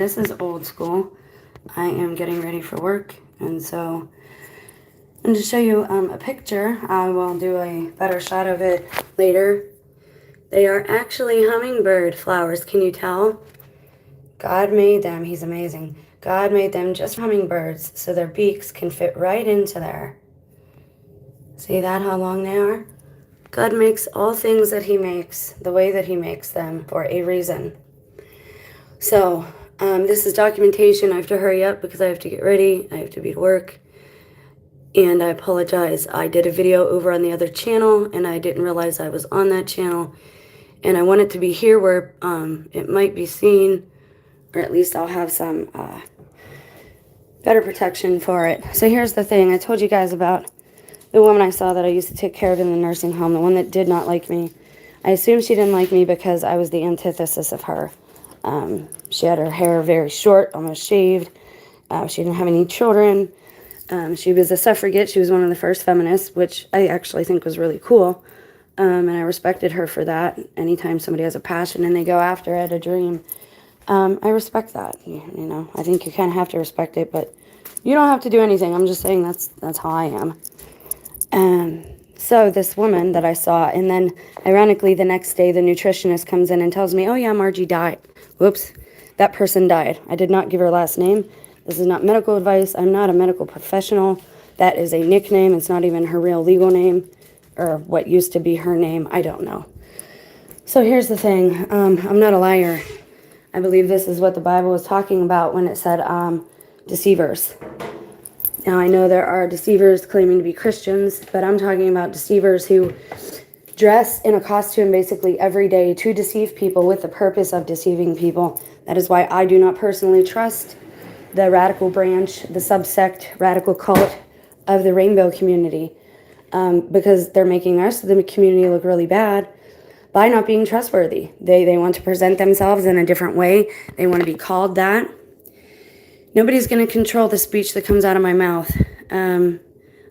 This is old school. I am getting ready for work, and so and to show you a picture, I will do a better shot of it later. They are actually hummingbird flowers. Can you tell? God made them. He's amazing. God made them just hummingbirds, so their beaks can fit right into there. See that, how long they are? God makes all things that he makes the way that he makes them for a reason. So, this is documentation. I have to hurry up because I have to get ready. I have to be at work. And I apologize. I did a video over on the other channel, and I didn't realize I was on that channel. And I want it to be here where it might be seen, or at least I'll have some better protection for it. So here's the thing. I told you guys about the woman I saw that I used to take care of in the nursing home, the one that did not like me. I assumed she didn't like me because I was the antithesis of her. She had her hair very short, almost shaved. She didn't have any children. She was a suffragette. She was one of the first feminists, which I actually think was really cool. And I respected her for that. Anytime somebody has a passion and they go after it, a dream, I respect that. You know, I think you kind of have to respect it, but you don't have to do anything. I'm just saying that's how I am. So this woman that I saw, and then ironically the next day the nutritionist comes in and tells me, oh yeah, Margie died. Whoops, that person died. I did not give her last name. This is not medical advice. I'm not a medical professional. That is a nickname. It's not even her real legal name, or what used to be her name. I don't know. So here's the thing. I'm not a liar. I believe this is what the Bible was talking about when it said deceivers. Now, I know there are deceivers claiming to be Christians, but I'm talking about deceivers who dress in a costume basically every day to deceive people with the purpose of deceiving people. That is why I do not personally trust the radical branch, the subsect, radical cult of the rainbow community, because they're making the rest of the community look really bad by not being trustworthy. They want to present themselves in a different way. They want to be called that. Nobody's going to control the speech that comes out of my mouth. I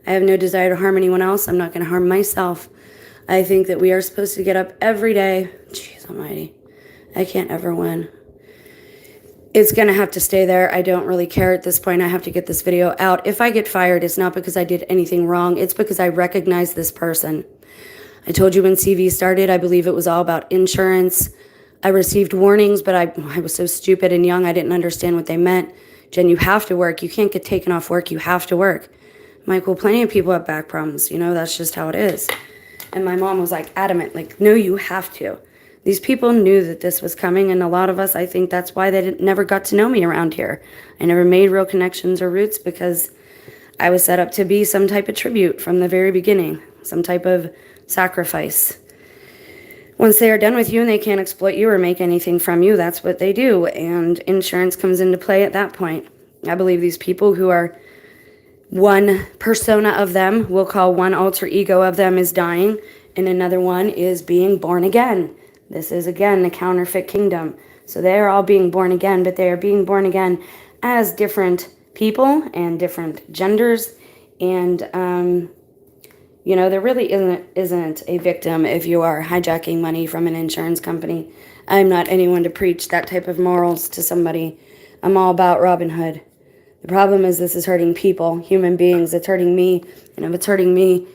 have no desire to harm anyone else. I'm not going to harm myself. I think that we are supposed to get up every day. Jeez almighty. I can't ever win. It's going to have to stay there. I don't really care at this point. I have to get this video out. If I get fired, it's not because I did anything wrong. It's because I recognize this person. I told you when CV started, I believe it was all about insurance. I received warnings, but I was so stupid and young, I didn't understand what they meant. Jen, you have to work. You can't get taken off work. You have to work. I'm like, well, plenty of people have back problems. You know, that's just how it is. And my mom was like adamant, like, no, you have to. These people knew that this was coming, and a lot of us, I think that's why they never got to know me around here. I never made real connections or roots because I was set up to be some type of tribute from the very beginning, some type of sacrifice. Once they are done with you and they can't exploit you or make anything from you, that's what they do. And insurance comes into play at that point. I believe these people who are one persona of them, we'll call one alter ego of them is dying, and another one is being born again. This is, again, the counterfeit kingdom. So they are all being born again, but they are being born again as different people and different genders. And, you know, there really isn't a victim if you are hijacking money from an insurance company. I'm not anyone to preach that type of morals to somebody. I'm all about Robin Hood. The problem is this is hurting people, human beings. It's hurting me. And if it's hurting me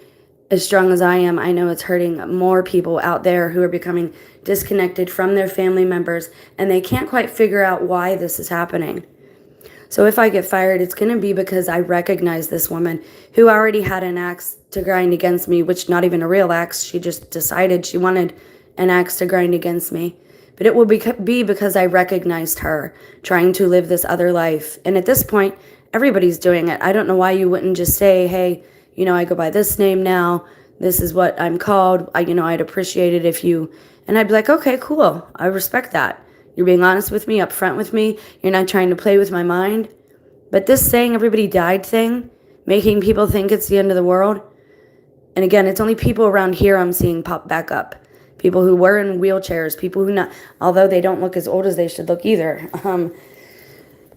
as strong as I am, I know it's hurting more people out there who are becoming disconnected from their family members, and they can't quite figure out why this is happening. So if I get fired, it's going to be because I recognize this woman who already had an axe to grind against me, which not even a real axe. She just decided she wanted an axe to grind against me. But it will be because I recognized her trying to live this other life. And at this point, everybody's doing it. I don't know why you wouldn't just say, hey, you know, I go by this name now. This is what I'm called. I'd appreciate it if you... And I'd be like, okay, cool. I respect that. You're being honest with me, upfront with me. You're not trying to play with my mind. But this saying everybody died thing, making people think it's the end of the world. And again, it's only people around here I'm seeing pop back up. People who were in wheelchairs, people who not, although they don't look as old as they should look either.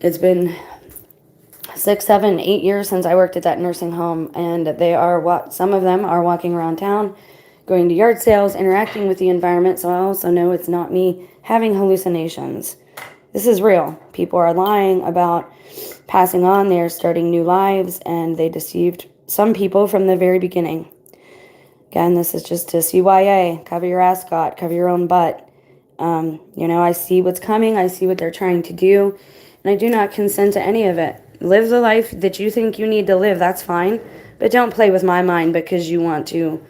It's been 6, 7, 8 years since I worked at that nursing home, and some of them are walking around town, going to yard sales, interacting with the environment, so I also know it's not me having hallucinations. This is real. People are lying about passing on. They're starting new lives, and they deceived some people from the very beginning. Again, this is just a CYA. Cover your ascot. Cover your own butt. I see what's coming. I see what they're trying to do, and I do not consent to any of it. Live the life that you think you need to live. That's fine, but don't play with my mind because you want to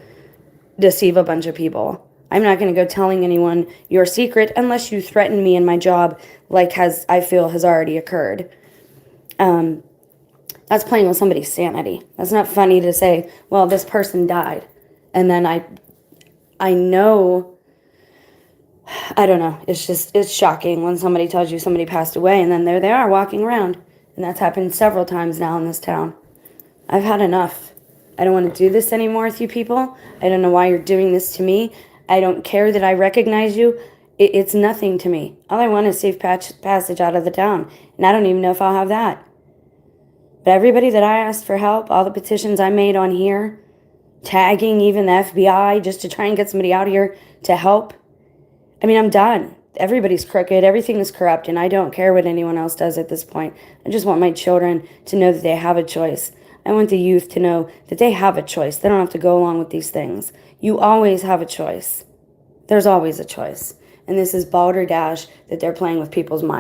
deceive a bunch of people. I'm not going to go telling anyone your secret unless you threaten me in my job, like I feel has already occurred. That's playing with somebody's sanity. That's not funny to say, well, this person died. And then I know, I don't know. It's shocking when somebody tells you somebody passed away and then there they are walking around. And that's happened several times now in this town. I've had enough. I don't want to do this anymore with you people. I don't know why you're doing this to me. I don't care that I recognize you. It's nothing to me. All I want is safe passage out of the town. And I don't even know if I'll have that. But everybody that I asked for help, all the petitions I made on here, tagging even the FBI just to try and get somebody out of here to help. I mean, I'm done. Everybody's crooked. Everything is corrupt. And I don't care what anyone else does at this point. I just want my children to know that they have a choice. I want the youth to know that they have a choice. They don't have to go along with these things. You always have a choice. There's always a choice. And this is balderdash that they're playing with people's minds.